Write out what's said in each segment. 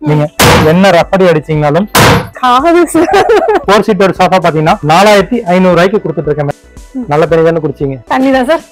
நீங்க என்ன ரப்படி அடிச்சீங்கனாலும் 4 சீட்டோட சோஃபா பாத்தீங்கன்னா 4500 ரூபாய்க்கு கொடுத்துட்டு இருக்கேன். நல்ல தண்ணி தானே குடிச்சீங்க? தண்ணி தான் சார்.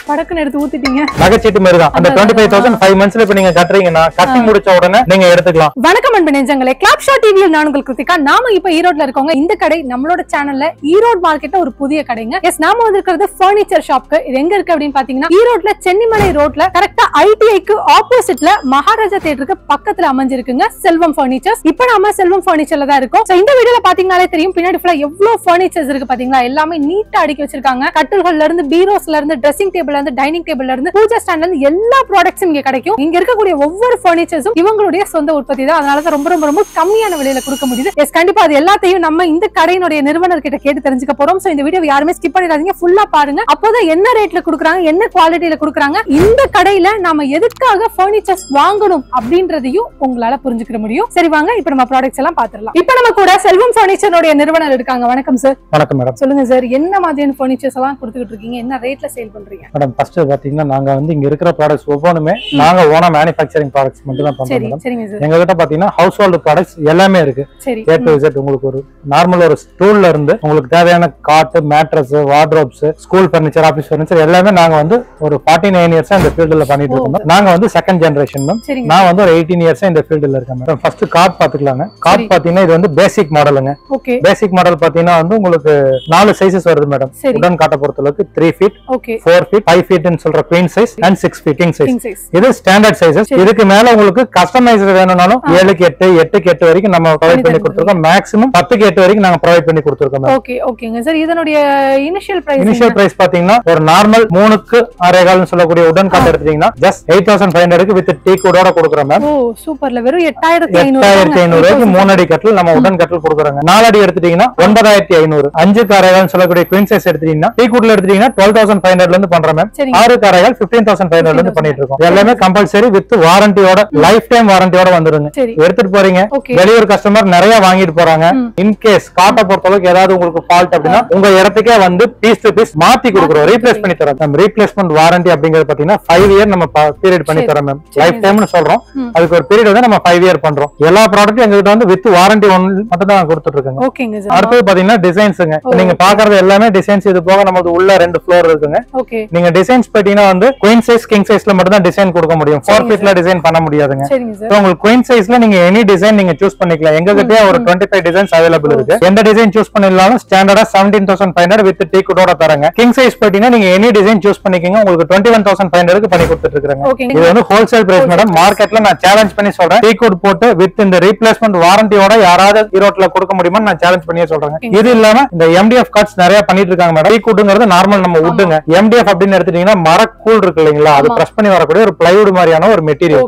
படக்குன்னு எடுத்து ஊத்திட்டீங்க. நகைச்சீட்டு மாதிரி தான். அந்த 25000 5 மந்த்ஸ்ல இப்ப நீங்க கட்டுறீங்கன்னா கட்டி முடிச்ச உடனே நீங்க எடுத்துக்கலாம். வணக்கம் அன்பு நெஞ்சங்களே, கிளாப் ஷோ டிவியில் நான் உங்கள் கிருத்திகா. நாம இப்ப ஈரோட்ல இருக்கோங்க. இந்த கடை நம்மளோட சேனல்ல ஈரோடு மார்க்கெட்ல ஒரு புதிய கடைங்க. எஸ், நாம வந்திருக்கிறது ஃபர்னிச்சர் ஷாப்க்கு. இது எங்க இருக்கு அப்படின்னு பாத்தீங்கன்னா ஈரோட்ல சென்னிமலை ரோட்ல கரெக்டா ஐடிஐக்கு ஆப்போசிட்ல மகாராஜா தியேட்டருக்கு பக்கத்துல அமைஞ்சிருக்குங்க செல்வம் பர்னிச்சர்ஸ். இப்ப நாம செல்வம் பர்னிச்சர்ல தான் இருக்கோம். சோ இந்த வீடியோல பாத்தீங்கன்னாலே தெரியும், பின்னாடி ஃபுல்லா எவ்வளவு பர்னிச்சர்ஸ் இருக்கு பாத்தீங்களா. எல்லாமே நீட்டா அடுக்கி வச்சிருக்காங்க. கட்டில்கள்ல இருந்து, பீரோஸ்ல இருந்து, ட்ரெஸ்ஸிங் டேபிள்ல இருந்து, டைனிங் டேபிள்ல இருந்து, பூஜா ஸ்டாண்ட்ல இருந்து எல்லா ப்ராடக்ட்ஸும் இங்க கிடைக்கும். இங்க இருக்கக்கூடிய ஒவ்வொரு பர்னிச்சர்ஸும் இவங்களுடைய சொந்த உற்பத்தி தான். அதனால தான் ரொம்ப ரொம்ப ரொம்ப கம்மியான விலையில கொடுக்க முடியுது. எஸ், கண்டிப்பா அது எல்லாத்தையும் நம்ம இந்த கடையினுடைய நிறுவனர் கிட்ட கேட்டு தெரிஞ்சுக்க போறோம். சோ இந்த வீடியோ யாருமே ஸ்கிப் பண்ணிடாதீங்க, ஃபுல்லா பாருங்க. அப்போதான் என்ன ரேட்ல கொடுக்குறாங்க, என்ன குவாலிட்டியில கொடுக்குறாங்க, இந்த கடையில நாம எதுக்காக பர்னிச்சர்ஸ் வாங்கணும் அப்படின்றதையும் உங்களால புரிஞ்சுக்க முடியும். சரி வாங்க, இப்ப நம்ம ப்ராடக்ட்ஸ் எல்லாம் பாத்துறலாம். இப்ப நம்ம கூட செல்வம் பர்னிச்சருடைய நிறுவனர் இருக்காங்க. வணக்கம் சார். வணக்கம் மேடம். சொல்லுங்க சார், என்ன மாதிரியான பர்னிச்சர்ஸ் எல்லாம் கொடுத்துட்டு இருக்கீங்க, என்ன ரேட்ல சேல் பண்றீங்க? மேடம், ஃபர்ஸ்ட் பாத்தீங்கன்னா நாங்க வந்து இங்க இருக்கிற ப்ராடக்ட்ஸ் ஒவ்வொன்றுமே நாங்க ஓனா மேனுஃபேக்சரிங் ப்ராடக்ட்ஸ் மட்டும் தான் பண்றோம் மேடம். சரிங்க சார். எங்க கிட்ட பாத்தீங்கன்னா ஹவுஸ் ஹோல்ட் ப்ராடக்ட்ஸ் எல்லாமே இருக்கு. சரி. A to Z. உங்களுக்கு ஒரு நார்மல் ஒரு ஸ்டூல்ல இருந்து உங்களுக்கு தேவையான cot, mattress, wardrobes, school furniture, office furniture எல்லாமே நாங்க வந்து ஒரு 49 இயர்ஸா இந்த ஃபீல்ட்ல பண்ணிட்டு இருக்கோம். நாங்க வந்து செகண்ட் ஜெனரேஷன் மேம். நான் வந்து ஒரு 18 இயர்ஸா இந்த ஃபீல்ட்ல இருக்கேன் மேடம். ஃபர்ஸ்ட் காட் பாத்துக்கலாங்க. காட் பாத்தீங்கன்னா இது வந்து பேசிக் மாடலுங்க. ஓகே. பேசிக் மாடல் பாத்தீங்கன்னா வந்து உங்களுக்கு 4 சைஸஸ் வருது மேடம். உடன் காட்ட பொறுத்தளவுக்கு 3 feet, 4 feet, 5 feet ன்னு சொல்ற queen size and 6 feet king size. இது ஸ்டாண்டர்ட் சைஸஸ். இதுக்கு மேல உங்களுக்கு கஸ்டமைஸ்ட் வேணும்னாலும் 7க்கு 8, 8க்கு 8 வரைக்கும் நம்ம ப்ரொவைட் பண்ணி கொடுத்திருக்கோம். மேக்ஸிமம் 10க்கு 8 வரைக்கும் நாங்க ப்ரொவைட் பண்ணி கொடுத்திருக்கோம். ஓகே ஓகேங்க சார். இதனுடைய இனிஷியல் பிரைஸ் பாத்தீங்கன்னா ஒரு நார்மல் 3க்கு 6.25 ன்னு சொல்லக்கூடிய உடன் காட் எடுத்தீங்கன்னா ஜஸ்ட் 8500 க்கு வித் டீ கோடோட கொடுக்குறோம் மேம். ஓ சூப்பர்ல. வெறும் 8500 ரூபாய்க்கு 3 அடி கட்டில் நம்ம உடன் கட்டில் கொடுக்குறோங்க. 4 அடி எடுத்துட்டீங்கன்னா 9500. 5க்கு 6.25 ன்னு சொல்லக்கூடிய queen size எடுத்துட்டீங்கன்னா டீ கோட்ல எடுத்துட்டீங்கன்னா 12500 ல இருந்து பண்றோம் மேம். 6க்கு 6.25 15500 ல இருந்து பண்ணிட்டு இருக்கோம். எல்லாமே கம்பல்சரி வித் வாரண்டியோட, லைஃப் டைம் வாரண்டியோட வந்துருங்க. எடுத்துட்டு போறீங்க, வெளியூர் கஸ்டமர் நிறைய வாங்கிட்டு போறாங்க. இன் கேஸ் காட்ட பொறுத்தளவுக்கு ஏதாவது உங்களுக்கு ஃபால்ட் அப்படின்னா உங்க இடத்துக்கே வந்து பீஸ் டு பீஸ் மாத்தி கொடுக்குறோம், ரீப்ளேஸ் பண்ணி தரோம். நம்ம ரீப்ளேஸ்மெண்ட் வாரண்டி அப்படிங்கிறது பாத்தீங்கன்னா 5 இயர் நம்ம பீரியட் பண்ணி தரோம் மேம். லைஃப் டைம்னு சொல்றோம், அதுக்கு ஒரு பீரியட் வந்து நம்ம 5 இயர் பண்றோம். எல்லா ப்ராடக்ட்டும் எங்ககிட்ட வந்து வித் வாரண்டி மட்டும் தான் கொடுத்துட்டு இருக்கோம். அடுத்தது பாத்தீங்கன்னா டிசைன்ஸ்ங்க. நீங்க பாக்குறது எல்லாமே டிசைன்ஸ். இது போக நமக்கு உள்ள 2 ஃப்ளோர் இருக்குங்க. நீங்க டிசைன்ஸ் பாத்தீங்கன்னா வந்து குயின் சைஸ், கிங் சைஸ்ல மட்டும் தான் டிசைன் கொடுக்க முடியும். 4 feetல டிசைன் பண்ண முடியாதுங்க. உங்களுக்கு குயின் சைஸ்ல நீங்க எனி டிசைன் நீங்க சூஸ் பண்ணிக்கலாம். எங்க கிட்ட ஒரு 25 டிசைன்ஸ் அவைலபிள் இருக்கு. எந்த டிசைன் சூஸ் பண்ணிடலாம். ஸ்டாண்டர்டா 17500 with tea கோடோட Tharanga. King size பாத்தீங்கன்னா நீங்க எனி டிசைன் சூஸ் பண்ணிக்கங்க. உங்களுக்கு 21500 க்கு பண்ணி கொடுத்துட்டு இருக்காங்க. இது வந்து ஹோல்சேல் பிரைஸ் மேடம். மார்க்கெட்ல நான் சேலஞ்ச் பண்ணி சொல்றேன், டீ கோட் போட்டு வித் இந்த ரீப்ளேஸ்மெண்ட் வாரண்டியோட யாராவது ஈரோட்ல கொடுக்க முடியுமா நான் சேலஞ்ச் பண்ணியே சொல்றேன். இது இல்லாம இந்த MDF கார்ட்ஸ் நிறைய பண்ணிட்டு இருக்காங்க மேடம். டீ கோட்ங்கிறது நார்மல் நம்ம வுட்ங்க. MDF அப்படின்னு எடுத்துட்டீங்கன்னா மரக்கூழ் இருக்கு இல்லீங்களா, அது பிரஸ் பண்ணி வரக்கூடிய ஒரு பிளைவுட் மாதிரியான ஒரு மெட்டீரியல்.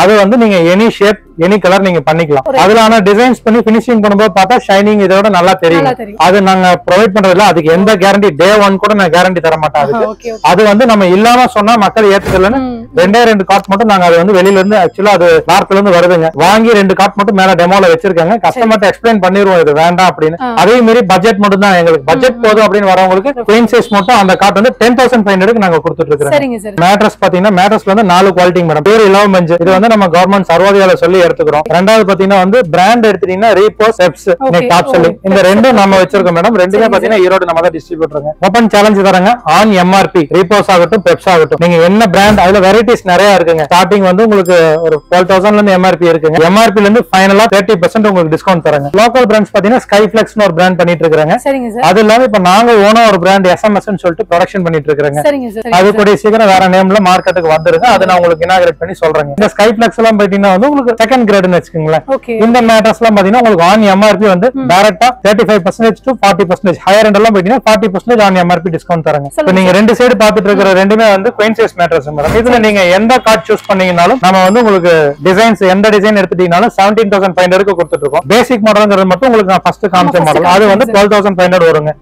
அது வந்து நீங்க எனி ஷேப், எனி கலர் நீங்க பண்ணிக்கலாம். அதுல ஆனா டிசைன்ஸ் பண்ணி பினிஷிங் பண்ணும்போது பார்த்தா ஷைனிங் இதோட நல்லா தெரியும். அது நாங்க ப்ரொவைட் பண்றதுல அதுக்கு எந்த கேரண்டி, டே 1 கூட நான் கேரண்டி தர மாட்டேன் அதுக்கு. அது வந்து நம்ம இல்லாம சொன்னா மக்கள் ஏத்துக்கலன்னு 2 கார்ட் மட்டும் நாங்க அது வந்து வெளியில இருந்து, ஆக்சுவலா அது நார்த்ல இருந்து வருதுங்க, வாங்கி 2 கார்ட் மட்டும் மேல டெமோல வச்சிருக்காங்க. கஸ்டமர்ட்ட எக்ஸ்பிளைன் பண்ணிடுவோம் இது வேண்டாம் அப்படின்னு. அதே மாதிரி பட்ஜெட் மட்டும் தான் எங்களுக்கு பட்ஜெட் போதும் அப்படின்னு வரவங்களுக்கு குயின் சைஸ் மட்டும் அந்த கார்ட் வந்து 10500 க்கு நாங்க கொடுத்துட்டு இருக்கோம். மேட்ரஸ் பாத்தீங்கன்னா மேட்ரஸ்ல வந்து 4 குவாலிட்டி மேடம். பேர் இலவம் மஞ்சு. இது வந்து நம்ம கவர்மெண்ட் சர்வாதிகார சொல்லி எடுத்துக்கிறோம். ரெண்டாவது பாத்தீங்கன்னா வந்து பிராண்ட் எடுத்துட்டீங்கன்னா ரீபோ, செப்ஸ், டாப் செல்லிங். இந்த ரெண்டும் நம்ம வச்சிருக்கோம் மேடம். ரெண்டுமே பாத்தீங்கன்னா ஈரோடு நம்ம தான் டிஸ்ட்ரிபியூட்டருங்க. ஓபன் சேலஞ்ச் தரங்க ஆன் MRP. ரீபோஸ் ஆகட்டும், பெப்ஸ் ஆகட்டும், நீங்க என்ன பிராண்ட், அதுல வெரைட்டிஸ் நிறைய இருக்குங்க. ஸ்டார்டிங் வந்து உங்களுக்கு ஒரு 12000 ல இருந்து MRP இருக்குங்க. MRP ல இருந்து ஃபைனலா 30% உங்களுக்கு டிஸ்கவுண்ட் தராங்க. லோக்கல் பிராண்ட்ஸ் பாத்தீங்கன்னா ஸ்கைஃப்ளெக்ஸ் ஒரு பிராண்ட் பண்ணிட்டு இருக்காங்க. அது இல்லாம இப்ப நாங்க ஓனா ஒரு பிராண்ட் SMS ன்னு சொல்லிட்டு ப்ரொடக்ஷன் பண்ணிட்டு இருக்காங்க. அது கூட சீக்கிரம் வேற நேம்ல மார்க்கெட்டுக்கு வந்துருங்க. அதை நான் உங்களுக்கு இனாகிரேட் பண்ணி சொல்றேன். இந்த ஸ்கைஃப்ளெக்ஸ் எல்லாம் பாத்தீங்கன்னா வந்து உங்களுக்கு செகண்ட் கிரேட்னு வச்சுக்கோங்களேன். இந்த மேட்ரஸ் எல்லாம் பாத்தீங்கன்னா உங்களுக்கு ஆன் MRP வந்து டைரக்டா 35% to 40%, ஹையர் எண்ட் எல்லாம் பாத்தீங்கன்னா 40% ஆன் MRP டிஸ்கவுண்ட் தராங்க. இப்போ நீங்க ரெண்டு சைடு பாத்துட்டு இருக்கிற ரெண்டுமே வந்து குயின் சைஸ் மேட்ரஸ் மேடம். இதுல நீங்க எந்த கார்ட் சூஸ் பண்ணீங்கனாலும் நம்ம வந்து உங்களுக்கு டிசைன்ஸ், எந்த டிசைன் எடுத்துட்டீங்கனாலும் 17500 க்கு கொடுத்துட்டு இருக்கோம். பேசிக் மாடல்ங்கிறது மட்டும் உங்களுக்கு நான் ஃபர்ஸ்ட் காமிச்ச மாடல், அது வந்து 12500 வருங்க.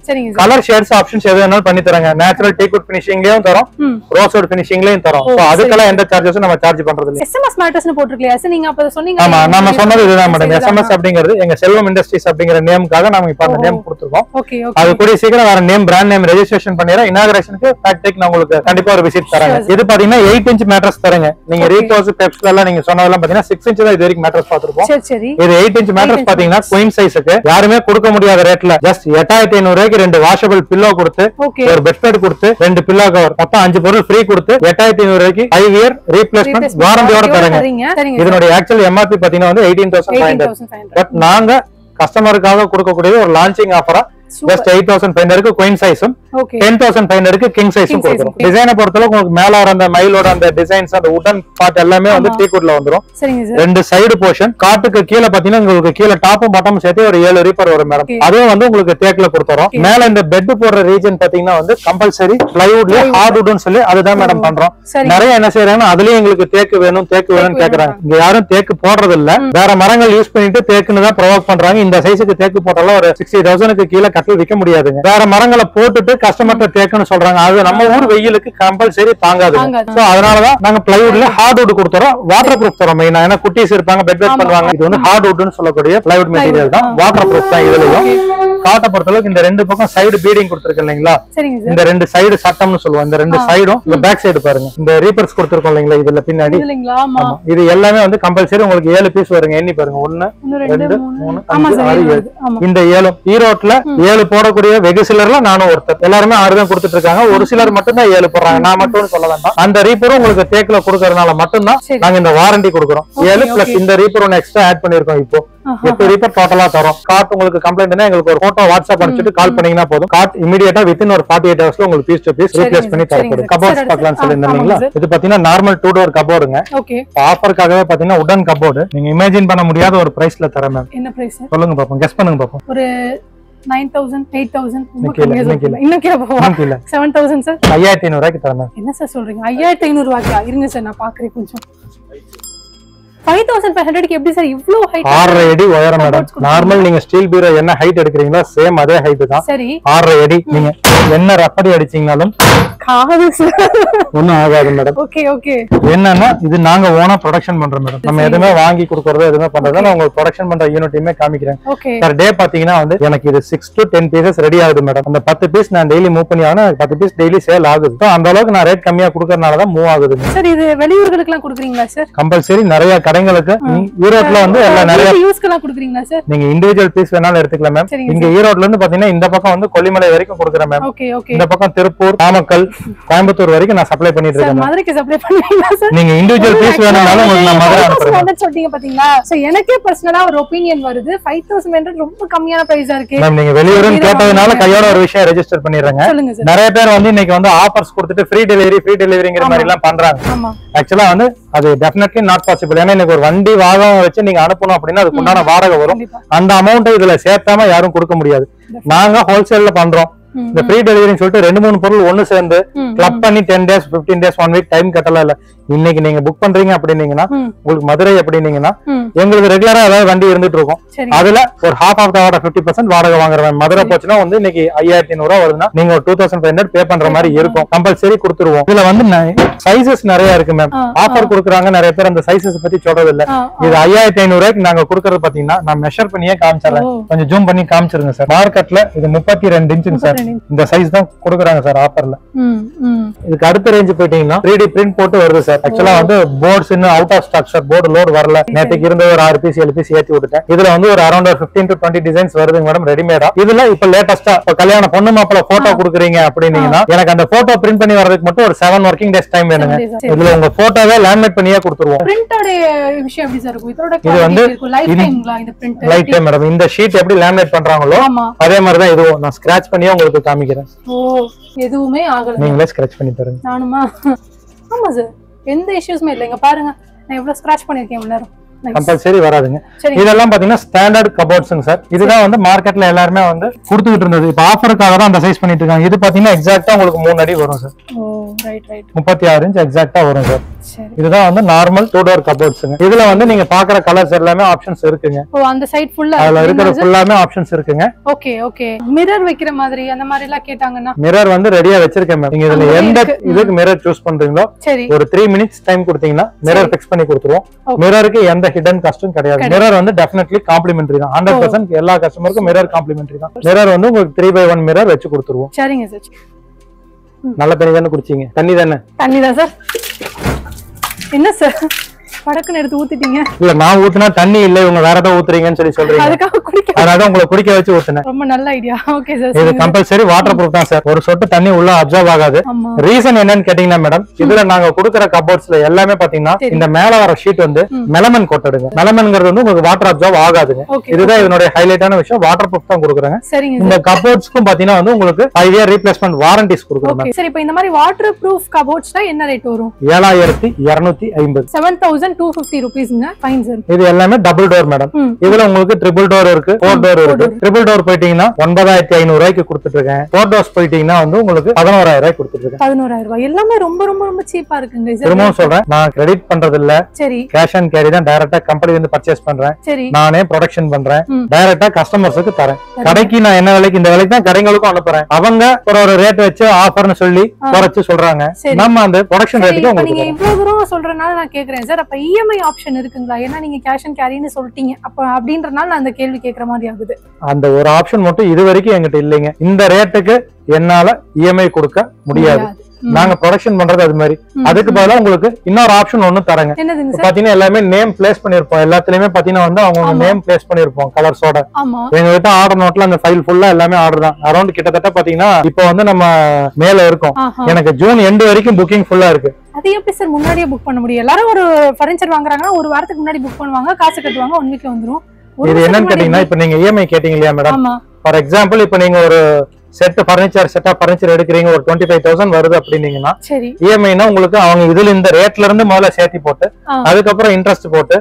கலர் ஷேட்ஸ் ஆப்ஷன்ஸ் எது வேணாலும் பண்ணி தராங்க. நேச்சுரல் டீ குட் ஃபினிஷிங்லயும் தரோம், ரோஸ்வுட் ஃபினிஷிங்லயும் தரோம். சோ அதுக்கெல்லாம் எந்த சார்ஜஸும் நம்ம சார்ஜ் பண்றது இல்ல. SMS மேட்டர்ஸ்னு போட்டுருக்கலையா சார்? நீங்க அப்ப சொன்னீங்க. ஆமா, நம்ம சொன்னது இதுதான் மேடம். SMS அப்படிங்கிறது எங்க செல்வம் இண்டஸ்ட்ரீஸ் அப்படிங்கிற நேமுக்காக நாம இப்ப அந்த நேம் கொடுத்துருக்கோம். அது கூட சீக்கிரம் வேற நேம், பிராண்ட் நேம் ரெஜிஸ்ட்ரேஷன் பண்ணிடுறோம். இனாகிரேஷனுக்கு ஃபேக்டரிக்கு நான் உங்களுக்கு கண்டிப்பா ஒரு விசிட் தரேன். இது பாத்தீங்கன்னா 8" inch மேட்ரஸ் தரங்க. நீங்க ரீகோஸ் பெப்ஸ்ல எல்லாம் நீங்க சொன்னதெல்லாம் பாத்தீங்கன்னா 6 inch தான் இது வரைக்கும் மேட்ரஸ் பாத்துறோம். சரி சரி. இது 8 inch மேட்ரஸ் பாத்தீங்கன்னா குயின் சைஸ்க்கு யாருமே கொடுக்க முடியாத ரேட்ல ஜஸ்ட் 8500 ரூபாய்க்கு ரெண்டு வாஷபிள் பில்லோ கொடுத்து ஒரு பெட் ஸ்ப்ரெட் கொடுத்து ரெண்டு பில்லோ கவர் மொத்தம் 5 பொருள் ஃப்ரீ கொடுத்து 8500 ரூபாய்க்கு 5 இயர் ரீப்ளேஸ்மென்ட் வாரண்டியோட தரங்க. இதனுடைய ஆக்சுவல் எம்ஆர்பி பாத்தீங்கன்னா வந்து 18500. பட் நாங்க கஸ்டமருக்காக கொடுக்கக்கூடிய ஒரு லான்ச்சிங் ஆஃபரா just 8500 க்கு queen size 10500 க்கு king size கொடுக்கிறோம். டிசைனை பொறுத்தல உங்களுக்கு மேல வர அந்த மயிலோட அந்த டிசைன்ஸ் அந்த வுடன் பார்ட் எல்லாமே வந்து டீக்வுட்ல வந்துரும். சரிங்க சார். ரெண்டு சைடு போர்ஷன் காட்டுக்கு கீழ பாத்தீங்கன்னா உங்களுக்கு கீழ டாப்பும் பாட்டமும் சேர்த்து ஒரு 7 ரீப்பர் வரும் மேடம். அதுவும் வந்து உங்களுக்கு தேக்ல கொடுத்துறோம். மேல இந்த பெட் போடுற ரீஜன் பாத்தீங்கன்னா வந்து கம்பல்சரி ப்ளைவுட்ல ஹார்ட் வுட்னு சொல்லி அதுதான் மேடம் பண்றோம். நிறைய என்ன செய்யறாங்கன்னா அதுலயே எங்களுக்கு தேக்கு வேணும்னு கேக்குறாங்க. இங்க யாரும் தேக்கு போடுறது இல்ல, வேற மரங்கள் யூஸ் பண்ணிட்டு தேக்குன்னு தான் ப்ரொவோக் பண்றாங்க. இந்த சைஸுக்கு தேக்கு போட்டாலும் ஒரு 60,000 க்கு கீழ கட்டில் விக்க முடியாதுங்க. வேற மரங்களை போட்டுட்டு கஸ்டமர்ட்ட தேக்குன்னு சொல்றாங்க. அது நம்ம ஊர் வெயிலுக்கு கம்பல்சரி தாங்காது. சோ அதனாலதான் நாங்க பிளைவுட்ல ஹார்ட் வுட் கொடுத்துறோம். வாட்டர் ப்ரூஃப் தரோம். மெயினா ஏன்னா குட்டீஸ் இருப்பாங்க, பெட் வெட் பண்ணுவாங்க. இது வந்து ஹார்ட் வுட்னு சொல்லக்கூடிய பிளைவுட் மெட்டீரியல் தான். வாட்டர் ப்ரூஃப் தான் இதுலயும். காட்ட பொறுத்தளவுக்கு இந்த ரெண்டு பக்கம் சைடு பீடிங் கொடுத்திருக்கோம் இல்லீங்களா, இந்த ரெண்டு சைடு சட்டம்னு சொல்லுவோம். இந்த ரெண்டு சைடும் இந்த பேக் சைடு பாருங்க, இந்த ரீப்பர்ஸ் கொடுத்திருக்கோம் இல்லீங்களா இதுல பின்னாடி. இது எல்லாமே வந்து கம்பல்சரி உங்களுக்கு 7 பீஸ் வருங்க. எண்ணி பாருங்க 1 2 3 5 6 7. இந்த 7 ஈரோட்ல 7 போடக்கூடிய வெகு சிலர்ல நானும் ஒருத்தர். எல்லாருமே 6 தான் கொடுத்துட்டு இருக்காங்க. ஒரு சிலர் மட்டும் தான் 7 போடுறாங்க. நான் மட்டும் சொல்ல வேண்டாம். அந்த ரீப்பரும் உங்களுக்கு தேக்குல கொடுக்கறதுனால மட்டும் தான் நாங்க இந்த வாரண்டி கொடுக்குறோம். 7 பிளஸ் இந்த ரீப்பர் ஒன்னு எக்ஸ்ட்ரா ஆட் பண்ணிருக்கோம். இப்போ 8 ரீப்பர் டோட்டலா தரோம். கார்ட் உங்களுக்கு கம்ப்ளைண்ட்னா எங்களுக்கு ஒரு போட்டோ வாட்ஸ்அப் அனுப்பிச்சிட்டு கால் பண்ணீங்கன்னா போதும். கார்ட் இமிடியேட்டா வித்தின் ஒரு 48 ஹவர்ஸ்ல உங்களுக்கு பீஸ் டு பீஸ் ரீப்ளேஸ் பண்ணி தரப்படும். கபோர்ட்ஸ் பார்க்கலாம்னு சொல்லிருந்தீங்களா, இது பாத்தீங்கன்னா நார்மல் 2 டோர் கபோர்டுங்க. ஆஃபர்க்காகவே பாத்தீங்கன்னா உடன் கபோர்டு நீங்க இமேஜின் பண்ண முடியாத ஒரு பிரைஸ்ல தரேன் மேம். என்ன பிரைஸ் சொல்லுங்க பாப்போம், கெஸ் பண்ணுங்க பாப்போம். ஒரு 9000 8000 இன்னும் கீழ போவா 7000 சார் 5500 ரூபாய்க்கு தரேன் மேம். என்ன சார் சொல்றீங்க 5500 ரூபாய்க்கா? இருங்க சார் நான் பாக்குறேன் கொஞ்சம். 5500 க்கு எப்படி சார் இவ்ளோ ஹைட்? 6 அடி உயரம் மேடம். நார்மல் நீங்க ஸ்டீல் பீரோ என்ன ஹைட் எடுக்கறீங்களோ சேம் அதே ஹைட் தான். சரி 6 அடி. நீங்க என்ன ரப்படி அடிச்சீங்கனாலும் காது ஒண்ணும் ஆகாது மேடம். Okay okay. என்னன்னா இது நாங்க ஓனா ப்ரொடக்ஷன் பண்றோம் மேடம். நம்ம எதுமே வாங்கி கொடுக்கறது எதுமே பண்றத நான் உங்களுக்கு ப்ரொடக்ஷன் பண்ற யூனிட்டையுமே காமிக்கிறேன். பர் டே பாத்தீங்கன்னா வந்து எனக்கு இது 6 to 10 பீசஸ் ரெடி ஆகுது மேடம். அந்த 10 பீஸ் நான் டெய்லி மூவ் பண்ணி ஆனா 10 பீஸ் டெய்லி சேல் ஆகுது. அந்த அளவுக்கு நான் ரேட் கம்மியா கொடுக்கறனால தான் மூவ் ஆகுது. சார் இது வெளியூர்களுக்கு எல்லாம் கொடுக்குறீங்களா சார்? கம்பல்சரி நிறைய கடைகளுக்கு ஈரோட்ல வந்து எல்லாம் நிறைய யூஸ்க்கெல்லாம் கொடுக்குறீங்களா சார்? நீங்க இண்டிவிஜுவல் பீஸ் வேணாலும் எடுத்துக்கலாம் மேம். இங்க ஈரோட்ல இருந்து பாத்தீங்கன்னா இந்த பக்கம் வந்து கொல்லிமலை வரைக்கும் கொடுக்குறேன் மேம். இந்த பக்கம் திருப்பூர், நாமக்கல், கோயம்புத்தூர் வரைக்கும் நான் சப்ளை பண்ணிட்டு இருக்கேன். மதுரைக்கு சப்ளை பண்ணுவீங்களா சார்? நீங்க இண்டிவிஜுவல் பீஸ் வேணும்னாலும் உங்களுக்கு நான் மதுரை அனுப்புறேன். சொல்றீங்க பாத்தீங்களா? சோ எனக்கே பர்சனலா ஒரு ஒபினியன் வருது 5500 ரொம்ப கம்மியான பிரைஸா இருக்கு மேம். நீங்க வெளியூர்னு கேட்டதனால கையோட ஒரு விஷயம் ரெஜிஸ்டர் பண்ணிடுறேங்க. நிறைய பேர் வந்து இன்னைக்கு வந்து ஆஃபர்ஸ் கொடுத்துட்டு ஃப்ரீ டெலிவரிங்கிற மாதிரி எல்லாம் பண்றாங்க. ஆக்சுவலா வந்து அது டெஃபினெட்லி நாட் பாசிபிள். ஏன்னா இன்னைக்கு ஒரு வண்டி வாகனம் வச்சு நீங்க அனுப்பணும் அப்படின்னா அதுக்கு உண்டான வாடகை வரும். அந்த அமௌண்ட் இதுல சேர்த்தாம யாரும் கொடுக்க முடியாது. நாங்க ஹோல்சேல்ல பண்றோம். இந்த ஃப்ரீ டெலிவரின்னு சொல்லிட்டு 2-3 பொருள் ஒண்ணு சேர்ந்து கிளப் பண்ணி 10 days 15 days 1 week டைம் கட்டலாம் இல்ல. இன்னைக்கு நீங்க புக் பண்றீங்க அப்படின்னீங்கன்னா உங்களுக்கு மதுரை அப்படின்னீங்கன்னா எங்களுக்கு ரெகுலரா ஏதாவது வண்டி இருந்துட்டு இருக்கும். அதுல ஒரு ஹாஃப் ஆஃப் த 50% வாடகை வாங்குறேன். மதுரை போச்சுன்னா வந்து இன்னைக்கு 5500 ரூபாய் வருதுன்னா நீங்க ஒரு 2500 பே பண்ற மாதிரி இருக்கும். கம்பல்சரி கொடுத்துருவோம். இதுல வந்து சைசஸ் நிறைய இருக்கு மேம். ஆஃபர் கொடுக்குறாங்க நிறைய பேர், அந்த சைசஸ் பத்தி சொல்றது இல்ல. இது 5500 ரூபாய்க்கு நாங்க கொடுக்கறது பாத்தீங்கன்னா நான் மெஷர் பண்ணியே காமிச்சிடறேன். கொஞ்சம் ஜூம் பண்ணி காமிச்சிருங்க சார். மார்க்கெட்ல இது 32 இன்ச்சுங்க சார். இந்த சைஸ் தான் கொடுக்குறாங்க சார் ஆஃபர்ல. இதுக்கு அடுத்த ரேஞ்ச் போயிட்டீங்கன்னா 3D பிரிண்ட் போட்டு வருது சார். ஆக்சுவலா வந்து போர்ட்ஸ் இன்னும் out of stock sir. Board load வரல. நேற்றுக்கு இருந்த ஒரு 6 பீஸ் 7 பீஸ் ஏத்தி விட்டுட்டேன். இதுல வந்து ஒரு அரௌண்ட் 15 to 20 டிசைன்ஸ் வருதுங்க மேடம் ரெடிமேடா. இதுல இப்ப லேட்டஸ்டா கல்யாண பொண்ணு மாப்பிள்ள போட்டோ கொடுக்குறீங்க அப்படின்னீங்கன்னா எனக்கு அந்த போட்டோ பிரிண்ட் பண்ணி வரதுக்கு மட்டும் ஒரு 7 working days டைம் வேணுங்க. இதுல உங்க போட்டோவே லேமினேட் பண்ணியே கொடுத்துருவோம். பிரிண்டோட விஷயம் எப்படி சார் இருக்கும்? இது வந்து லைஃப் டைம்ங்களா இந்த பிரிண்ட்? Life time madam. இந்த ஷீட் எப்படி லேமினேட் பண்றாங்களோ அதே மாதிரி தான் இதுவும். நான் ஸ்கிராட்ச் பண்ணியே உங்களுக்கு காமிக்கிறேன். ஓ எதுவுமே ஆகல. நீங்களே ஸ்கிராட்ச் பண்ணி பாருங்க. நானுமா? ஆமா சார், எந்த இஷ்யூஸ்மே இல்ல. இங்க பாருங்க நான் எவ்வளவு ஸ்கிராட்ச் பண்ணிருக்கேன் இவ்வளவு நேரம். கம்பல்சரி வராதுங்க. இதெல்லாம் பாத்தீங்கன்னா ஸ்டாண்டர்ட் கபோர்ட்ஸ்ங்க சார். இதுதான் வந்து மார்க்கெட்ல எல்லாருமே வந்து கொடுத்துட்டு இருந்தது. இப்ப ஆஃபருக்காக தான் அந்த சைஸ் பண்ணிட்டு இருக்காங்க. இது பாத்தீங்கன்னா எக்ஸாக்ட்டா உங்களுக்கு 3 அடி வரும் சார். 36 இன்ச் எக்ஸாக்ட்டா வரும் சார். இதுதான் வந்து நார்மல் 2 டோர் கபோர்ட்ஸ்ங்க. இதுல வந்து நீங்க பாக்குற கலர்ஸ் எல்லாமே ஆப்ஷன்ஸ் இருக்குங்க. ஓ அந்த சைடு ஃபுல்லா அதுல இருக்கிற ஃபுல்லாமே ஆப்ஷன்ஸ் இருக்குங்க. Okay okay. மிரர் வைக்கிற மாதிரி அந்த மாதிரி எல்லாம் கேட்டாங்கன்னா மிரர் வந்து ரெடியா வச்சிருக்கேன் மேம். நீங்க இதுல எந்த இதுக்கு மிரர் சூஸ் பண்றீங்களோ ஒரு 3 minutes டைம் கொடுத்தீங்கன்னா மிரர் ஃபிக்ஸ் பண்ணி கொடுத்துருவோம். மிரருக்கு எந்த ஹிடன் காஸ்டும் கிடையாது. மிரர் வந்து டெஃபினெட்லி காம்ப்ளிமெண்டரி தான். 100% எல்லா கஸ்டமருக்கும் மிரர் காம்ப்ளிமெண்டரி தான். மிரர் வந்து உங்களுக்கு 3x1 மிரர் வச்சு கொடுத்துருவோம். சரிங்க சார். நல்ல தண்ணி தானே குடிச்சீங்க? தண்ணி தானே? தண்ணி தான் சார். என்ன சார் படக்குன்னு எடுத்து ஊத்திட்டீங்க? இல்ல நான் ஊத்துனா தண்ணி இல்ல இவங்க வேற ஏதோ ஊத்துறீங்கன்னு சொல்லி சொல்றீங்க. அதுக்காக குடிக்க அதனால உங்களை குடிக்க வச்சு ஊத்துனேன். ரொம்ப நல்ல ஐடியா. Okay sir. இது கம்பல்சரி வாட்டர் ப்ரூஃப் தான் சார். ஒரு சொட்டு தண்ணி உள்ள அப்சர்வ் ஆகாது. ரீசன் என்னன்னு கேட்டீங்கன்னா மேடம், இதுல நாங்க கொடுக்குற கபோர்ட்ஸ்ல எல்லாமே பாத்தீங்கன்னா இந்த மேல வர ஷீட் வந்து மெலமன் கோட்டடுங்க. மெலமன்ங்கிறது வந்து உங்களுக்கு வாட்டர் அப்சர்வ் ஆகாதுங்க. இதுதான் இதனுடைய ஹைலைட்டான விஷயம். வாட்டர் ப்ரூஃப் தான் கொடுக்குறாங்க. இந்த கபோர்ட்ஸ்க்கும் பாத்தீங்கன்னா வந்து உங்களுக்கு 5 இயர் ரீப்ளேஸ்மெண்ட் வாரண்டிஸ் கொடுக்குறாங்க. சரி, இப்போ இந்த மாதிரி வாட்டர் ப்ரூஃப் கபோர்ட்ஸ்னா என்ன ரேட் வரும்? 7250. 7250 rupeesங்க. Fine sir. இது எல்லாமே டபுள் டோர் மேடம். இதுல உங்களுக்கு ட்ரிபிள் டோர் இருக்கு, 4 டோர் இருக்கு. ட்ரிபிள் டோர் போயிட்டீங்கன்னா 9500 ரூபாய்க்கு கொடுத்துட்டு இருக்கேன். 4 டோர்ஸ் போயிட்டீங்கன்னா வந்து உங்களுக்கு 11000 ரூபாய்க்கு கொடுத்துட்டு இருக்கேன். 11000 ரூபாய். எல்லாமே ரொம்ப ரொம்ப ரொம்ப சீப்பா இருக்குங்க. திரும்பவும் சொல்றேன், நான் கிரெடிட் பண்றது இல்ல. சரி. கேஷ் அண்ட் கேரி தான் டைரக்டா கம்பெனில இருந்து பர்ச்சேஸ் பண்றேன். சரி. நானே ப்ரொடக்ஷன் பண்றேன். டைரக்டா கஸ்டமர்ஸ்க்கு தரேன். கடைக்கு நான் என்ன விலைக்கு இந்த விலைக்கு தான் கடைகளுக்கும் அனுப்புறேன். அவங்க ஒரு ரேட் வச்சு ஆஃபர்னு சொல்லி குறைச்சு சொல்றாங்க. நம்ம அந்த ப்ரொடக்ஷன் ரேட்டுக்கு உங்களுக்கு நீங்க இவ்வளவு தூரம் சொல்றனால நான் கேக்குறேன் சார். அப்ப இஎம்ஐ ஆப்ஷன் இருக்குங்களா? ஏன்னா நீங்க கேஷ் அண்ட் கேரின்னு சொல்லிட்டீங்க. அப்ப அப்படின்றனால நான் அந்த கேள்வி கேக்குற மாதிரி ஆகுது. அந்த ஒரு ஆப்ஷன் மட்டும் இது வரைக்கும் என்கிட்ட இல்லைங்க. இந்த ரேட்டுக்கு என்னால இஎம்ஐ கொடுக்க முடியாது. நாங்க ப்ரொடக்ஷன் பண்றது அது மாதிரி. அதுக்கு பதிலா உங்களுக்கு இன்னொரு ஆப்ஷன் ஒண்ணு தரங்க. பாத்தீங்கன்னா எல்லாமே நேம் பிளேஸ் பண்ணிருப்போம். எல்லாத்துலயுமே பாத்தீங்கன்னா வந்து அவங்க நேம் பிளேஸ் பண்ணிருப்போம் கலர்ஸோட. எங்க கிட்ட ஆர்டர் நோட்ல அந்த ஃபைல் ஃபுல்லா எல்லாமே ஆர்டர் தான். அரௌண்ட் கிட்டத்தட்ட பாத்தீங்கன்னா இப்போ வந்து நம்ம மேல இருக்கோம். எனக்கு ஜூன் எண்டு வரைக்கும் புக்கிங் ஃபுல்லா இருக்கு. அது எப்படி சார் முன்னாடியே புக் பண்ண முடியும்? எல்லாரும் ஒரு ஃபர்னிச்சர் வாங்குறாங்கன்னா ஒரு வாரத்துக்கு முன்னாடி புக் பண்ணுவாங்க, காசு கட்டுவாங்க, 1 வீக்ல வந்துரும். இது என்னன்னு கேட்டீங்கன்னா, இப்ப நீங்க இஎம்ஐ கேட்டீங்க இல்லையா மேடம்? ஃபார் எக்ஸாம்பிள் இப்ப நீங்க ஒரு செட் ஃபர்னிச்சர் எடுக்கிறீங்க, ஒரு 25,000 வருது அப்படின்னீங்கன்னா இஎம்ஐனா உங்களுக்கு அவங்க இதுல இந்த ரேட்ல இருந்து முதல்ல சேர்த்து போட்டு அதுக்கப்புறம் இன்ட்ரெஸ்ட் போட்டு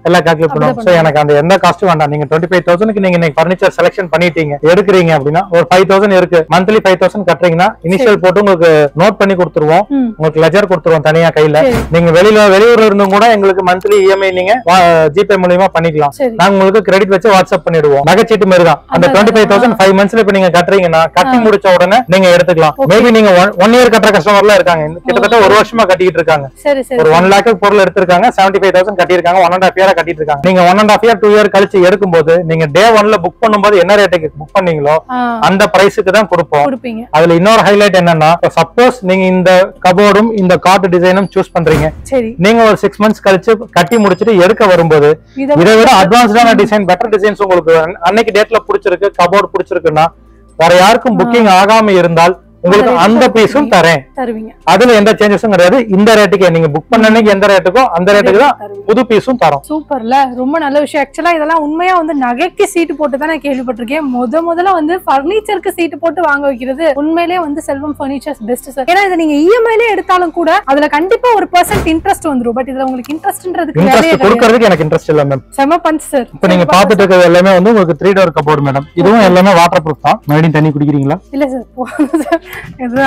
எல்லாம் கால்குலேட் பண்ணுவாங்க. சோ எனக்கு அந்த எந்த காஸ்டும் வேண்டாம். நீங்க 25,000க்கு நீங்க இன்னைக்கு ஃபர்னிச்சர் செலக்ஷன் பண்ணிட்டீங்க, எடுக்கிறீங்க அப்படின்னா ஒரு 5,000 இருக்கு, மந்த்லி 5,000 கட்டுறீங்கன்னா இனிஷியல் போட்டு உங்களுக்கு நோட் பண்ணி கொடுத்துருவோம். உங்களுக்கு லெஜர் கொடுத்துருவோம் தனியா கையில. நீங்க வெளியூர்ல இருந்தும் கூட எங்களுக்கு மந்த்லி இஎம்ஐ நீங்க ஜிபே மூலமா பண்ணிக்கலாம். நாங்க உங்களுக்கு கிரெடிட் வச்சு வாட்ஸ்அப் பண்ணிடுவோம். நகைச்சீட்டு மாதிரி தான். அந்த 25,000 5 மந்த்ஸ்ல இப்ப நீங்க கட்டுறீங்கன்னா கட்டி முடிச்ச உடனே நீங்க எடுத்துக்கலாம். மேபி நீங்க 1 இயர் கட்டுற கஸ்டமர்லாம் இருக்காங்க. கிட்டத்தட்ட 1 வருஷமா கட்டிட்டு இருக்காங்க. ஒரு 1 லாக் பொருள் எடுத்திருக்காங்க, 75,000 கட்டிருக்காங்க, 1.5 இயரா கட்டிட்டு இருக்காங்க. நீங்க 1.5 இயர் 2 இயர் கழிச்சு எடுக்கும்போது நீங்க டே 1ல புக் பண்ணும்போது என்ன ரேட்டுக்கு புக் பண்ணீங்களோ அந்த பிரைஸுக்கு தான் கொடுப்போம். அதுல இன்னொரு ஹைலைட் என்னன்னா, சப்போஸ் நீங்க இந்த கபோர்டும் இந்த கார்ட் டிசைனும் சூஸ் பண்றீங்க, நீங்க ஒரு 6 மந்த்ஸ் கழிச்சு கட்டி முடிச்சிட்டு எடுக்க வரும்போது இதை விட அட்வான்ஸ்டான டிசைன், பெட்டர் டிசைன்ஸ் உங்களுக்கு அன்னைக்கு டேட்ல பிடிச்சிருக்கு, கபோர்டு பிடிச்சிருக்குன்னா வேற யாருக்கும் புக்கிங் ஆகாம இருந்தால் உங்களுக்கு அந்த பீஸும் தரேன். அதுல எந்த சேஞ்சஸும் கிடையாது. இந்த ரேட்டுக்கு நீங்க புக் பண்ண அன்னைக்கு எந்த ரேட்டுக்கோ அந்த ரேட்டுக்கு தான் புது பீஸும் தரோம். சூப்பர்ல, ரொம்ப நல்ல விஷயம். ஆக்சுவலா இதெல்லாம் உண்மையா வந்து நகைக்கு சீட்டு போட்டு தான் நான் கேள்விப்பட்டிருக்கேன். முதல்ல வந்து பர்னிச்சருக்கு சீட்டு போட்டு வாங்க வைக்கிறது உண்மையிலேயே வந்து செல்வம் பர்னிச்சர்ஸ் பெஸ்ட் சார். ஏன்னா இதை நீங்க இஎம்ஐல எடுத்தாலும் கூட அதுல கண்டிப்பா ஒரு % இன்ட்ரெஸ்ட் வந்துரும். பட் இதுல உங்களுக்கு இன்ட்ரெஸ்ட்ன்றதுக்கு கொடுக்கறதுக்கு எனக்கு இன்ட்ரெஸ்ட் இல்ல மேம். செம பஞ்ச் சார். இப்போ நீங்க பாத்துட்டு இருக்கிறது எல்லாமே வந்து உங்களுக்கு 3 டோர் கபோர்ட் மேடம். இதுவும் எல்லாமே வாட்டர் ப்ரூஃப் தான். மறுபடியும் தண்ணி குடிக்கிறீங்களா? இல்ல சார்,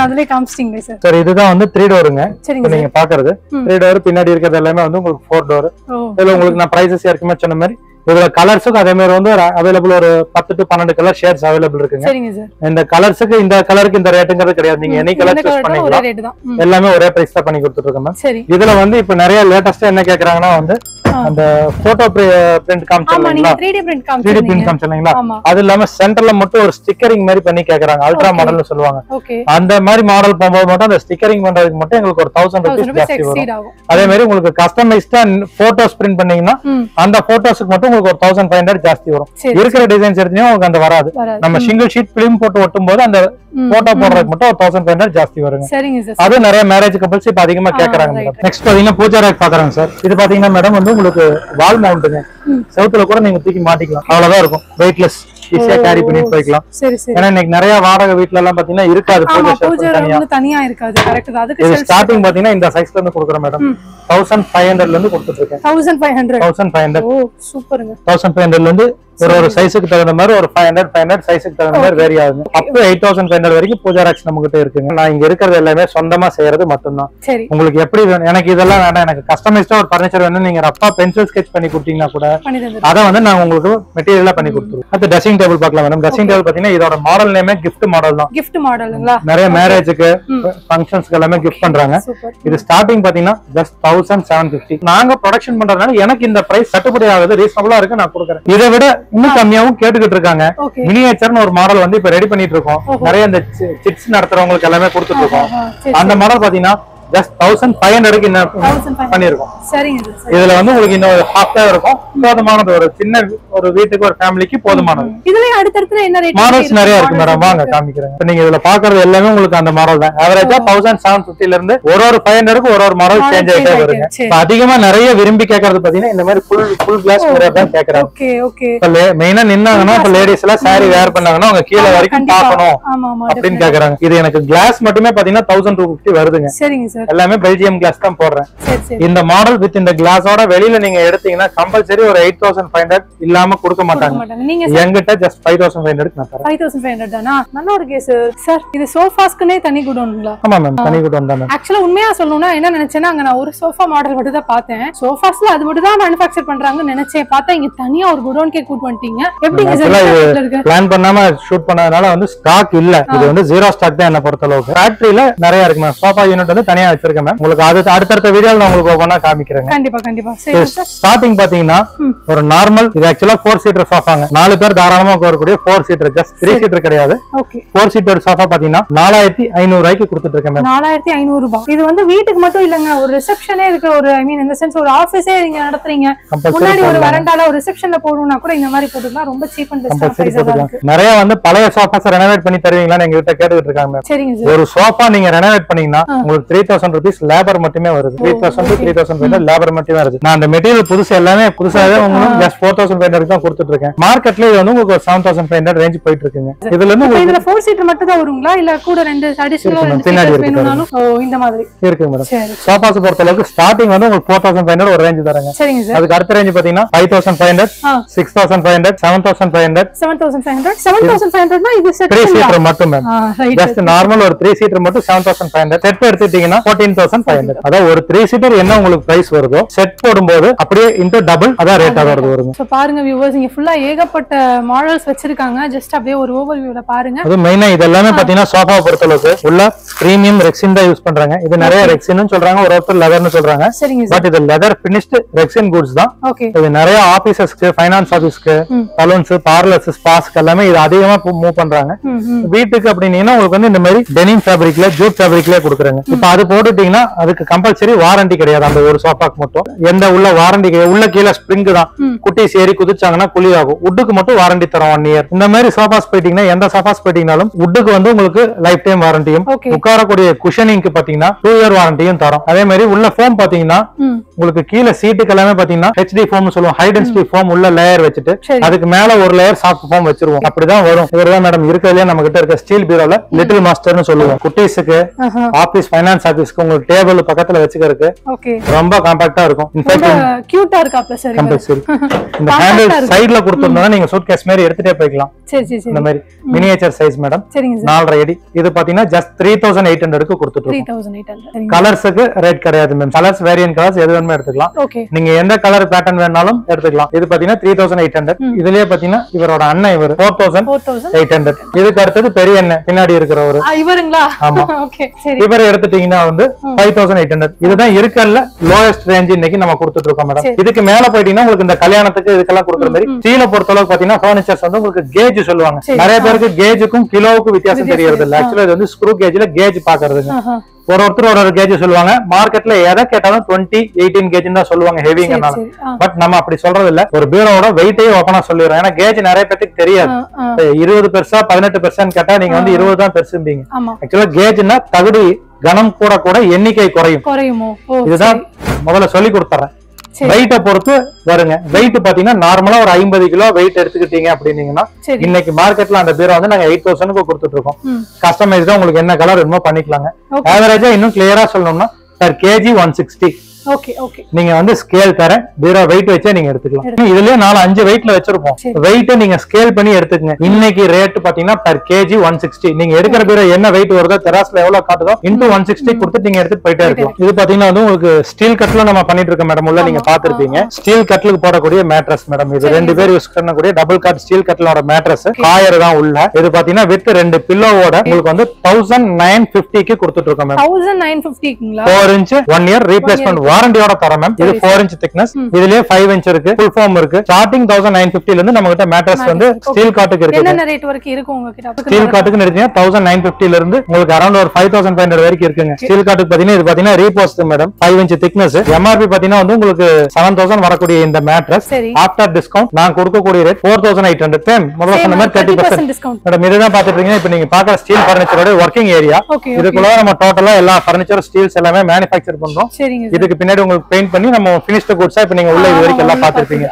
அதுலயே காமிச்சிட்டீங்க சார். சார் இதுதான் வந்து 3 டோருங்க. நீங்க பாக்குறது 3 டோர். பின்னாடி இருக்கிறது எல்லாமே வந்து உங்களுக்கு 4 டோர். இதுல உங்களுக்கு நான் பிரைசஸ் ஏற்கனவே சொன்ன மாதிரி இதுல கலர்ஸுக்கு அதே மாதிரி வந்து அவைலபிள் ஒரு 10 to 12 கலர் ஷேட்ஸ் அவைலபிள் இருக்குங்க. இந்த கலர்ஸுக்கு இந்த கலருக்கு இந்த ரேட்டுங்கிறது கிடையாது. நீங்க எனி கலர் சூஸ் பண்ணிக்கலாம். எல்லாமே ஒரே பிரைஸ் தான் பண்ணி கொடுத்துட்டு இருக்கோம். இதுல வந்து இப்ப நிறைய லேட்டஸ்டா என்ன கேக்குறாங்கன்னா வந்து அந்த போட்டோ பிரிண்ட் காமிச்சீங்களா, 3D பிரிண்ட் காமிச்சீங்களா, அது இல்லாம சென்டர்ல மட்டும் ஒரு ஸ்டிக்கரிங் மாதிரி பண்ணி கேக்குறாங்க. அல்ட்ரா மாடல்னு சொல்லுவாங்க. அந்த மாதிரி மாடல் போகும்போது மட்டும் அந்த ஸ்டிக்கரிங் பண்றதுக்கு மட்டும் எங்களுக்கு ஒரு 1000 rupees ஜாஸ்தி வரும். அதே மாதிரி உங்களுக்கு கஸ்டமைஸ்டா போட்டோஸ் பிரிண்ட் பண்ணீங்கன்னா அந்த போட்டோஸ்க்கு மட்டும் உங்களுக்கு ஒரு 1500 ஜாஸ்தி வரும். இருக்கிற டிசைன்ஸ் எடுத்தீங்கன்னா உங்களுக்கு அந்த வராது. நம்ம சிங்கிள் ஷீட் பிலிம் போட்டு ஒட்டும் போது அந்த போட்டோ போடுறதுக்கு மட்டும் ஒரு 1500 ஜாஸ்தி வருங்க. அது நிறைய மேரேஜ் கப்பல்ஸ் இப்ப அதிகமா கேக்குறாங்க. நெக்ஸ்ட் பாத்தீங்கன்னா பூஜா ரேக் பாக்குறாங்க சார். இது பாத்தீங்கன்னா மேடம் வந்து உங்களுக்கு வால் மவுண்ட்டுங்க. செவுத்துல கூட நீங்க தூக்கி மாட்டிக்கலாம். அவ்வளவுதான் இருக்கும். வெயிட்லெஸ், ஈஸியா கேரி பண்ணிட்டு போய்க்கலாம். ஏன்னா இன்னைக்கு நிறைய வாடகை வீட்ல எல்லாம் பாத்தீங்கன்னா இருக்காது, தனியா இருக்காது. கரெக்ட் தான். அதுக்கு இது ஸ்டார்டிங் பாத்தீங்கன்னா இந்த சைஸ்ல இருந்து கொடுக்குறோம் மேடம். 1500ல இருந்து கொடுத்துட்டு இருக்கேன். 1500. ஓ சூப்பர்ங்க. 1500ல இருந்து ஒரு சைஸுக்கு தகுந்த மாதிரி ஒரு 500 சைஸுக்கு தகுந்த மாதிரி வேரி ஆகுது. அப் டு 8500 வரைக்கும் பூஜா ராக்ஸ் நம்ம கிட்ட இருக்குங்க. நான் இங்க இருக்கிறது எல்லாமே சொந்தமா செய்யறது மட்டும்தான். உங்களுக்கு எப்படி வேணும், எனக்கு இதெல்லாம் வேண்டாம், எனக்கு கஸ்டமைஸ்டா ஒரு பர்னிச்சர் வேணும், நீங்க ரப்பா பென்சில் ஸ்கெட்ச் பண்ணி கொடுத்தீங்கன்னா கூட அதை வந்து நான் உங்களுக்கு மெட்டீரியலா பண்ணி கொடுத்துருவோம். அது ட்ரெஸ்ஸிங் டேபிள் பார்க்கலாம் மேடம். ட்ரெஸ்ஸிங் டேபிள் பாத்தீங்கன்னா இதோட மாடல் நேமே கிஃப்ட் மாடல் தான். கிஃப்ட் மாடலுங்களா? நிறைய மேரேஜுக்கு ஃபங்க்ஷன்ஸ்க்கு எல்லாமே கிஃப்ட் பண்றாங்க. இது ஸ்டார்டிங் பாத்தீங்கன்னா ஜஸ்ட் 1750. நாங்க ப்ரொடக்ஷன் பண்றதுனால எனக்கு இந்த பிரைஸ் கட்டுப்படி ஆகுது, ரீசனபிளா இருக்கு, நான் கொடுக்குறேன். இதை விட இன்னும் கம்மியாவும் கேட்டுக்கிட்டு இருக்காங்க. மினியேச்சர்னு ஒரு மாடல் வந்து இப்ப ரெடி பண்ணிட்டு இருக்கோம். நிறைய இந்த சிட்ஸ் நடத்துறவங்களுக்கு எல்லாமே கொடுத்துட்டு இருக்கோம். அந்த மாடல் பாத்தீங்கன்னா ஜஸ்ட் 1500க்கு என்ன பண்ணிருக்கோம். சரிங்க. இதுல வந்து உங்களுக்கு இன்னொரு ஹாஃப் டே இருக்கும். போதுமானது, ஒரு சின்ன ஒரு வீட்டுக்கு ஒரு ஃபேமிலிக்கு போதுமானது. இதுல அடுத்து என்ன ரேட் மாடல்ஸ் நிறைய இருக்கு மேடம், வாங்க காமிக்கிறேன். இப்போ நீங்க இதுல பாக்குறது எல்லாமே உங்களுக்கு அந்த மாடல் தான். ஆவரேஜா 1750 ல இருந்து ஒரு 500க்கு ஒரு மாடல் சேஞ்ச் ஆயிட்டே வருங்க. இப்போ அதிகமா நிறைய விரும்பி கேக்குறது பாத்தீங்கன்னா இந்த மாதிரி ஃபுல் கிளாஸ் மிரர் தான் கேக்குறாங்க. Okay okay. இப்போ மெயினா நின்னாங்கன்னா இப்போ லேடிஸ் எல்லாம் saree வேர் பண்ணாங்கன்னா அவங்க கீழ வரைக்கும் பார்க்கணும் அப்படின்னு கேக்குறாங்க. இது எனக்கு கிளாஸ் மட்டுமே பாத்தீங்கன்னா 1250 வருதுங்க. சரிங்க சார். எல்லாமே பெல்ஜியம் கிளாஸ் தான் போடுறேன். இந்த மாடல் வித் இந்த கிளாஸோட வெளியில நீங்க எடுத்தீங்கன்னா கம்பல்சரி ஒரு 8500 இல்லாம கொடுக்க மாட்டாங்க. என்கிட்ட ஜஸ்ட் 5500 நான் தரேன். 5500 தானா? நல்ல ஒரு கேஸ் சார். இது சோஃபாஸ்க்குனே தனி குடோன்ங்களா? ஆமா மேம், தனி குடோன் தான் மேம். एक्चुअली உண்மையா சொல்லணும்னா என்ன நினைச்சேன்னா அங்க நான் ஒரு சோஃபா மாடல் மட்டும் தான் பார்த்தேன். சோஃபாஸ்ல அது மட்டும் தான் manufacture பண்றாங்கன்னு நினைச்சேன். பார்த்தா இங்க தனியா ஒரு குடோன்கே கூட்டி வந்துட்டீங்க. எப்படிங்க சார் பிளான் பண்ணாம ஷூட் பண்ணதனால வந்து ஸ்டாக் இல்ல. இது வந்து ஜீரோ ஸ்டாக் தான் என்ன பொறுத்த அளவுக்கு. ஃபேக்டரியில நிறைய இருக்கு மேம். சோஃபா யூனிட் வந்து தனியா வச்சிருக்கேன் மேம். உங்களுக்கு அடுத்த வீடியோல நான் உங்களுக்கு ஒவ்வொண்ணா காமிக்கிறேன். கண்டிப்பா. சரி சார். ஸ்டார்டிங் பாத்தீங்கன்னா ஒரு நார்மல், இது ஆக்சுவலா 4 சீட்டர் சோஃபாங்க. 4 பேர் தாராளமா உட்காரக்கூடிய 4 சீட்டர், ஜஸ்ட் 3 சீட்டர் கிடையாது. ஓகே. 4 சீட்டர் சோஃபா பாத்தீங்கன்னா 4500 ரூபாய்க்கு கொடுத்துட்டு இருக்கேன் மேம். 4500 ரூபாய். இது வந்து வீட்டுக்கு மட்டும் இல்லங்க, ஒரு ரிசப்ஷனே இருக்கு. ஒரு ஐ மீன் இந்த சென்ஸ் ஒரு ஆபீஸே நீங்க நடத்துறீங்க. முன்னாடி ஒரு வரண்டால ஒரு ரிசப்ஷன்ல போடுறோம்னா கூட இந்த மாதிரி போட்டுக்கலாம். ரொம்ப சீப் அண்ட் பெஸ்ட் பிரைஸா இருக்கு. நிறைய வந்து பழைய சோஃபாஸ் ரெனோவேட் பண்ணி தருவீங்களான்னு எங்க கிட்ட கேட்டுட்டு இருக்காங்க மேம். சரிங்க சார். ஒரு சோஃபா நீங்க ரெனோவேட் பண்ணீங்கன்னா உங்களுக்கு 3000 ரூபீஸ் லேபர் மட்டுமே வருது. 3000 to 3500 லேபர் மட்டுமே வருது. நான் அந்த மெட்டீரியல் புதுசா எல்லாமே புதுசாவே உங்களுக்கு ஜஸ்ட் 4500 தான் கொடுத்துட்டு இருக்கேன். மார்க்கெட்ல இது வந்து உங்களுக்கு 7500 ரேஞ்ச் போயிட்டு இருக்குங்க. இதுல இருந்து இதுல 4 சீட்டர் மட்டும் தான் வருங்களா இல்ல கூட ரெண்டு அடிஷனல் பின்னாடி வேணும்னாலும் இந்த மாதிரி இருக்கு மேடம். சோஃபாஸ் பொறுத்த அளவுக்கு ஸ்டார்டிங் வந்து உங்களுக்கு 4500 ஒரு ரேஞ்ச் தரங்க. சரிங்க சார். அதுக்கு அடுத்த ரேஞ்ச் பாத்தீங்கன்னா 5500, 6500, 7500, 7500 னா இது செட் 3 சீட்டர் மட்டும் மேம். ஜஸ்ட் நார்மல் ஒரு 3 சீட்டர் மட்டும் 7500. செட் எடுத்துட்டீங்கன்னா 14500. அதாவது ஒரு 3 சீட்டர் என்ன உங்களுக்கு பிரைஸ் வருதோ செட் போடும்போது அப்படியே இன்டு டபுள் அதான் ரேட்டா வருது வருங்க. சோ பாருங்க வியூவர்ஸ், இங்க ஃபுல்லா ஏகப்பட்ட மாடல்ஸ் வச்சிருக்காங்க. ஜஸ்ட் அப்படியே ஒரு ஓவர்வியூல பாருங்க. அது மெயினா இது எல்லாமே பாத்தீங்கன்னா சோஃபா பொறுத்த அளவுக்கு உள்ள பிரீமியம் ரெக்சின் தான் யூஸ் பண்றாங்க. இது நிறைய ரெக்சின்னு சொல்றாங்க, ஒருத்தர் லெதர்னு சொல்றாங்க. பட் இது லெதர் ஃபினிஷ்ட் ரெக்சின் குட்ஸ் தான். இது நிறைய ஆபீசஸ்க்கு, ஃபைனான்ஸ் ஆபீஸ்க்கு, சலூன்ஸ், பார்லர்ஸ், ஸ்பாஸ்க்கு எல்லாமே இது அதிகமா மூவ் பண்றாங்க. வீட்டுக்கு அப்படின்னீங்கன்னா உங்களுக்கு வந்து இந்த மாதிரி டெனிம் ஃபேப்ரிக்ல, ஜூட் ஃபேப்ரிக்ல கொடுக்குறாங்க. இப்ப அது போட்டுட்டீங்கன்னா அதுக்கு கம்பல்சரி வாரண்டி கிடையாது. அந்த ஒரு சோஃபாக்கு மட்டும் எந்த உள்ள வாரண்டி உள்ள கீழே ஸ்ப்ரிங் தான். குட்டி சேரி குதிச்சாங்கன்னா குழி ஆகும். உட்டுக்கு மட்டும் வாரண்டி தரும் 1 இயர். இந்த மாதிரி சோஃபாஸ் போயிட்டீங்கன்னா எந்த சோஃபாஸ் போயிட்டீங்கனாலும் உட்டுக்கு வந்து உங்களுக்கு லைஃப் டைம் வாரண்டியும், உட்காரக்கூடிய குஷனிங்க்கு பாத்தீங்கன்னா 2 இயர் வாரண்டியும் தரும். அதே மாதிரி உள்ள ஃபோம் பாத்தீங்கன்னா உங்களுக்கு கீழே சீட்டுக்கு எல்லாமே பாத்தீங்கன்னா HD ஃபோம் சொல்லுவோம். ஹை டென்சிட்டி ஃபோம் உள்ள லேயர் வச்சுட்டு அதுக்கு மேல ஒரு லேயர் சாஃப்ட் ஃபோம் வச்சிருவோம். அப்படிதான் வரும். இவர்தான் மேடம் இருக்கிறதுல நம்ம கிட்ட இருக்க ஸ்டீல் பீரோல லிட்டில் மாஸ்டர்னு சொல்லுவோம். குட்டீஸுக்கு, ஆபீஸ், ஃபைனான்ஸ் ஆபீஸ்க்கு உங்களுக்கு டேபிள் பக்கத்துல வச்சுக்கிறதுக்கு ரொம்ப காம்பாக்டா இருக்கும். இன்ஃபேக்ட் கியூட்டா இருக்கு. சரி கம்பல்சரி இந்த ஹேண்டில் சைடுல கொடுத்திருந்தா நீங்க சூட்கேஸ் மாதிரி எடுத்துட்டே போய்க்கலாம். இந்த மாதிரி மினியேச்சர் சைஸ் மேடம். 4.5 அடி. இது பாத்தீங்கன்னா ஜஸ்ட் 3800க்கு கொடுத்துட்டு இருக்கோம். 3800. கலர்ஸ்க்கு ரேட் கிடையாது மேம். கலர்ஸ் வேரியன்ட் கலர்ஸ் எது வேணுமோ எடுத்துக்கலாம். நீங்க எந்த கலர் பேட்டர்ன் வேணாலும் எடுத்துக்கலாம். இது பாத்தீங்கன்னா 3800. இதுலயே பாத்தீங்கன்னா இவரோட அண்ணன் இவர் 4800. இதுக்கு அடுத்தது பெரிய அண்ணன் பின்னாடி இருக்கிறவரு இவருங்களா? ஆமா. இவர் எடுத்துட்டீங்கன்னா வந்து 5800. இதுதான் இருக்கல்ல லோயஸ்ட் ரேஞ்ச் இன்னைக்கு நம்ம கொடுத்துட்டு இருக்கோம் மேடம். இதுக்கு மேல போயிட்டீங்கன்னா உங்களுக்கு இந்த கல்யாணத்துக்கு இதுக்கெல்லாம் கொடுக்குற மாதிரி ஸ்டீல பொறுத்த அளவுக்கு பாத்தீங்கன்னா ஃபர்னிச்சர்ஸ் வந்து உங்களுக்கு கேஜ் சொல்லுவாங்க. நிறைய பேருக்கு கேஜுக்கும் கிலோவுக்கும் வித்தியாசம் தெரியறது இல்ல. ஆக்சுவலா இது வந்து ஸ்க்ரூ கேஜ்ல கேஜ் பாக்குறதுங்க. ஒருத்தர் ஒரு கேஜ் சொல்லுவாங்க. மார்க்கெட்ல எதை கேட்டாலும் 20, 18 கேஜ் தான் சொல்லுவாங்க ஹெவிங்கனால. பட் நம்ம அப்படி சொல்றது இல்ல. ஒரு பீரோட வெயிட்டையும் ஓபனா சொல்லிடுறோம். ஏன்னா கேஜ் நிறைய பேருக்கு தெரியாது. 20 பெருசா 18 பெருசான்னு கேட்டா நீங்க வந்து 20 தான் பெருசும்பீங்க. ஆக்சுவலா கேஜ்னா தகுதி கனம் கூட கூட எண்ணிக்கை குறையும். இதுதான் முதல்ல சொல்லி கொடுத்துறேன். வெயிட்ட பொறுத்து வருங்க. வெயிட் பாத்தீங்கன்னா நார்மலா ஒரு 50 கிலோ வெயிட் எடுத்துக்கிட்டீங்க அப்படின்னீங்கன்னா இன்னைக்கு மார்க்கெட்ல அந்த பீரோ வந்து நாங்க 8000க்கு கொடுத்துட்டு இருக்கோம். கஸ்டமைஸ்டா உங்களுக்கு என்ன கலர் வேணுமோ பண்ணிக்கலாங்க. ஆவரேஜா இன்னும் கிளியரா சொல்லணும்னா per kg 160. நீங்க வந்து ஸ்கேல் தரேன், பீரோ வெயிட் வச்சே நீங்க எடுத்துக்கலாம். இதுலயே 4-5 வெயிட்ல வச்சிருப்போம். வெயிட் நீங்க ஸ்கேல் பண்ணி எடுத்துக்கங்க. இன்னைக்கு ரேட் பாத்தீங்கன்னா per kg 160. நீங்க எடுக்கிற பீரோ என்ன வெயிட் வருதோ தெராஸ்ல எவ்வளவு காட்டுதோ into 160 கொடுத்து நீங்க எடுத்து போயிட்டே இருக்கலாம். இது பாத்தீங்கன்னா வந்து உங்களுக்கு ஸ்டீல் கட்ல நம்ம பண்ணிட்டு இருக்க மேடம். உள்ள நீங்க பாத்துருப்பீங்க ஸ்டீல் கட்லுக்கு போடக்கூடிய மேட்ரஸ் மேடம். இது 2 பேர் யூஸ் பண்ணக்கூடிய டபுள் காட் ஸ்டீல் கட்லோட மேட்ரஸ். காயர் தான் உள்ள. இது பாத்தீங்கன்னா வித் 2 பில்லோவோட உங்களுக்கு வந்து 1950க்கு கொடுத்துட்டு இருக்கோம் மேடம். 1950ங்களா? 4 inch 1 year ரீப்ளேஸ்மெண்ட் வாரண்டியோட தரோம் மேம். இது 4 inch thickness, இதுலயே 5 inch இருக்கு, full foam இருக்கு. ஸ்டார்டிங் 1950 ல இருந்து நம்ம கிட்ட மேட்ரஸ் வந்து ஸ்டீல் காட்டுக்கு இருக்கு. என்ன ரேட் வரைக்கும் இருக்கு உங்ககிட்ட? ஸ்டீல் காட்டுக்கு எடுத்தீங்கன்னா 1950 ல இருந்து உங்களுக்கு அரௌண்ட் ஒரு 5500 வரைக்கும் இருக்குங்க. ஸ்டீல் காட்டுக்கு பாத்தீங்கன்னா இது பாத்தீங்கன்னா repost madam, 5 inch thickness. MRP பாத்தீங்கன்னா வந்து உங்களுக்கு 7000 வரக்கூடிய இந்த மேட்ரஸ் ஆஃப்டர் டிஸ்கவுண்ட் நான் கொடுக்கக்கூடிய ரேட் 4800. மேம் முதல்ல சொன்ன மாதிரி 30% டிஸ்கவுண்ட் மேடம். இதுதான் பாத்துட்டு இருக்கீங்க. இப்போ நீங்க பாக்குற ஸ்டீல் ஃபர்னிச்சரோட வர்க்கிங் ஏரியா. இதுக்குள்ள நம்ம டோட்டலா எல்லா ஃபர்னிச்சர் ஸ்டீல்ஸ் எல்லாமே மேனுஃபேக்சர் பண்றோம். இதுக்கு பின்னாடி உங்களுக்கு பெயிண்ட் பண்ணி நம்ம ஃபினிஷ்ட் குட்ஸா இப்போ நீங்க உள்ள இது வரைக்கும் எல்லாம் பாத்துருப்பீங்க.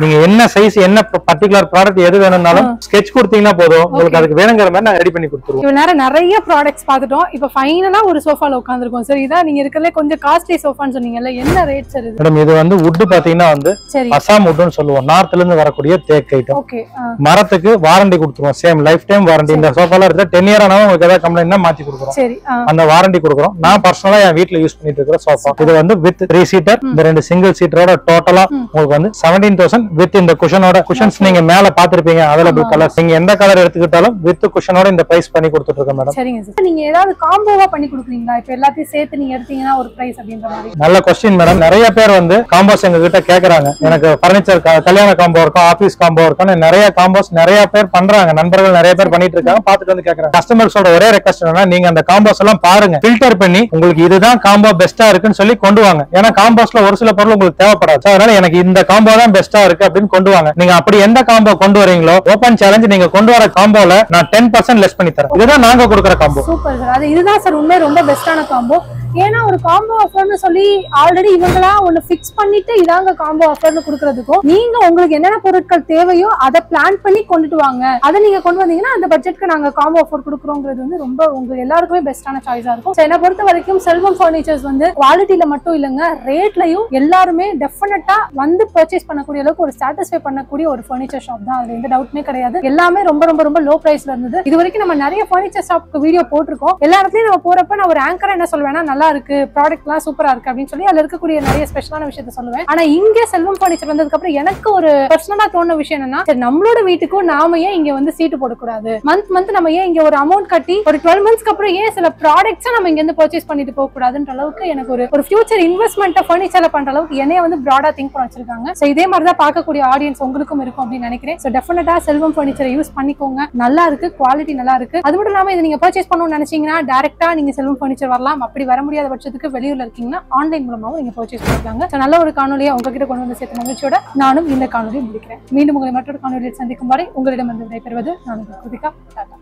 நீங்க என்ன சைஸ் என்ன பர்టిక్యులர் ப்ராடக்ட் எது வேணும்னாலும் ஸ்கெட்ச் கொடுத்தீங்கன்னா போதும், உங்களுக்கு அதுக்கு வேணுங்கிற மாதிரி நான் ரெடி பண்ணி கொடுத்துருவோம். இவ்வளவு நேரம் நிறைய ப்ராடக்ட்ஸ் பார்த்துட்டோம். இப்போ ஃபைனலா ஒரு சோஃபால உட்கார்ந்திருக்கோம் சார். இதான் நீங்க இருக்கறதுல கொஞ்சம் காஸ்ட்லி சோஃபான்னு சொன்னீங்கல்ல, என்ன ரேட் சார் இது? மேடம் இது வந்து வுட் பாத்தீங்கன்னா வந்து அசாம் வுட்னு சொல்லுவோம். நார்த்ல இருந்து வரக்கூடிய தேக்கு ஐட்டம். ஓகே. மரத்துக்கு வாரண்டி கொடுத்துருவோம், சேம் லைஃப் டைம் வாரண்டி. இந்த சோஃபால இருக்க 10 இயர் ஆனாலும் உங்களுக்கு ஏதாவது கம்ப்ளைண்ட்னா மாத்தி கொடுக்குறோம். சரி, அந்த வாரண்டி கொடுக்குறோம். நான் பர்சனலா என் வீட்ல யூஸ் பண்ணிட்டு இருக்கிற சோஃபா இது வந்து வித் 3 சீட்டர், இந்த 2 சிங்கிள் சீட்டரோட டோட்டலா உங்களுக்கு வந்து 17000 வித் இந்த குஷனோட. குஷன்ஸ் நீங்க மேல பாத்துருப்பீங்க அவைலபிள் கலர்ஸ். நீங்க எந்த கலர் எடுத்துக்கிட்டாலும் வித் குஷனோட இந்த பிரைஸ் பண்ணி கொடுத்துட்டு இருக்கோம் மேடம். சரிங்க சார். நீங்க ஏதாவது காம்போவா பண்ணி கொடுக்குறீங்களா? இப்போ எல்லாத்தையும் சேர்த்து நீங்க எடுத்தீங்கன்னா ஒரு பிரைஸ் அப்படின்ற மாதிரி? நல்ல क्वेश्चन மேடம். நிறைய பேர் வந்து காம்போஸ் எங்க கிட்ட கேக்குறாங்க. எனக்கு ஃபர்னிச்சர் கல்யாண காம்போ இருக்கும், ஆபீஸ் காம்போ இருக்கும், நிறைய காம்போஸ் நிறைய பேர் பண்றாங்க. நண்பர்கள் நிறைய பேர் பண்ணிட்டு இருக்காங்க, பாத்துட்டு வந்து கேக்குறாங்க. கஸ்டமர்ஸோட ஒரே ரெக்வெஸ்ட் என்னன்னா நீங்க அந்த காம்போஸ் எல்லாம் பாருங்க, ஃபில்டர் பண்ணி உங்களுக்கு இதுதான் காம்போ பெஸ்டா இருக்குன்னு சொல்லி கொண்டு வாங்க. ஏன்னா காம்போஸ்ல ஒரு சில பொருள் உங்களுக்கு தேவைப்படாது. அதனால எனக்கு இந்த காம்போ தான் பெஸ்டா இருக்கு அப்படின்னு கொண்டு வாங்க. நீங்க அப்படி எந்த காம்போ கொண்டு வரீங்களோ ஓபன் சேலஞ்ச் நீங்க கொண்டு வர காம்போல நான் 10% லெஸ் பண்ணி தரேன். இதுதான் நாங்க கொடுக்குற காம்போ. Super sir. அது இதுதான் சார் உண்மை ரொம்ப பெஸ்டான காம்போ. ஏன்னா ஒரு காம்போ ஆஃபர்னு சொல்லி ஆல்ரெடி இவங்களா ஒன்னு ஃபிக்ஸ் பண்ணிட்டு இதாங்க காம்போ ஆஃபர்னு கொடுக்கறதுக்கும், நீங்க உங்களுக்கு என்னென்ன பொருட்கள் தேவையோ அதை பிளான் பண்ணி கொண்டுட்டு வாங்க. அதை நீங்க கொண்டு வந்தீங்கன்னா அந்த பட்ஜெட்க்கு நாங்க காம்போ ஆஃபர் கொடுக்குறோங்கிறது வந்து ரொம்ப உங்க எல்லாருக்குமே பெஸ்டான சாய்ஸா இருக்கும். என்னை பொறுத்த வரைக்கும் செல்வம் ஃபர்னிச்சர்ஸ் வந்து குவாலிட்டியில மட்டும் இல்லைங்க, ரேட்லயும் எல்லாருமே டெஃபினட்டா வந்து பர்ச்சேஸ் பண்ணக்கூடிய அளவுக்கு ஒரு சாட்டிஸ்ஃபை பண்ணக்கூடிய ஒரு ஃபர்னிச்சர் ஷாப் தான். அது எந்த டவுட்மே கிடையாது. எல்லாமே ரொம்ப ரொம்ப ரொம்ப லோ பிரைஸ்ல இருந்தது. இது வரைக்கும் நம்ம நிறைய ஃபர்னிச்சர் ஷாப்க்கு வீடியோ போட்டிருக்கோம். எல்லா இடத்துலயும் நம்ம போறப்ப நான் ஒரு ஆங்கரா என்ன சொல்வேன்னா, நல்லா இருக்கு, ப்ராடக்ட் எல்லாம் சூப்பரா இருக்கு அப்படின்னு சொல்லி அதுல இருக்கக்கூடிய நிறைய ஸ்பெஷலான விஷயத்த சொல்லுவேன். ஆனா இங்க செல்வம் ஃபர்னிச்சர் வந்ததுக்கு அப்புறம் எனக்கு ஒரு பர்சனலா தோணுன விஷயம் என்னன்னா, சரி நம்மளோட வீட்டுக்கும் நாம ஏன் இங்க வந்து சீட்டு போடக்கூடாது, மந்த் நம்ம ஏன் இங்க ஒரு அமௌண்ட் கட்டி ஒரு 12 மந்த்ஸ்க்கு அப்புறம் ஏன் சில ப்ராடக்ட்ஸ் நம்ம இங்க இருந்து பர்ச்சேஸ் பண்ணிட்டு போக கூடாதுன்ற அளவுக்கு எனக்கு ஒரு ஃபியூச்சர் இன்வெஸ்ட்மெண்ட் ஃபர்னிச்சர்ல பண்ற அளவுக்கு என்னைய வந்து ப்ராடா திங்க் பண்ண வச்சிருக்காங்க. சோ இதே மாதிரி தான் பார்க்கக்கூடிய ஆடியன்ஸ் உங்களுக்கும் இருக்கும் அப்படின்னு நினைக்கிறேன். சோ டெஃபினட்டா செல்வம் ஃபர்னிச்சரை யூஸ் பண்ணிக்கோங்க. நல்லா இருக்கு, குவாலிட்டி நல்லா இருக்கு. அது மட்டும் இல்லாம இதை நீங்க பர்ச்சேஸ் பண்ணணும்னு நினைச்சீங்கன்னா டைரக்டா நீங்க செல்வம் ஃபர்னிச்சர் வரலாம். அப்படி வர முடியாத பட்சத்துக்கு வெளியூர்ல இருக்கீங்கன்னா ஆன்லைன் மூலமாவும் நீங்க பர்ச்சேஸ் பண்ணிக்கலாங்க. நல்ல ஒரு காணொலியை உங்ககிட்ட கொண்டு வந்து சேர்த்த மகிழ்ச்சியோட நானும் இந்த காணொலியை முடிக்கிறேன். மீண்டும் உங்களை மற்றொரு காணொலியில் சந்திக்கும் வரை உங்களிடமிருந்து விடைபெறுவது நான் கிருத்திகா. டாடா.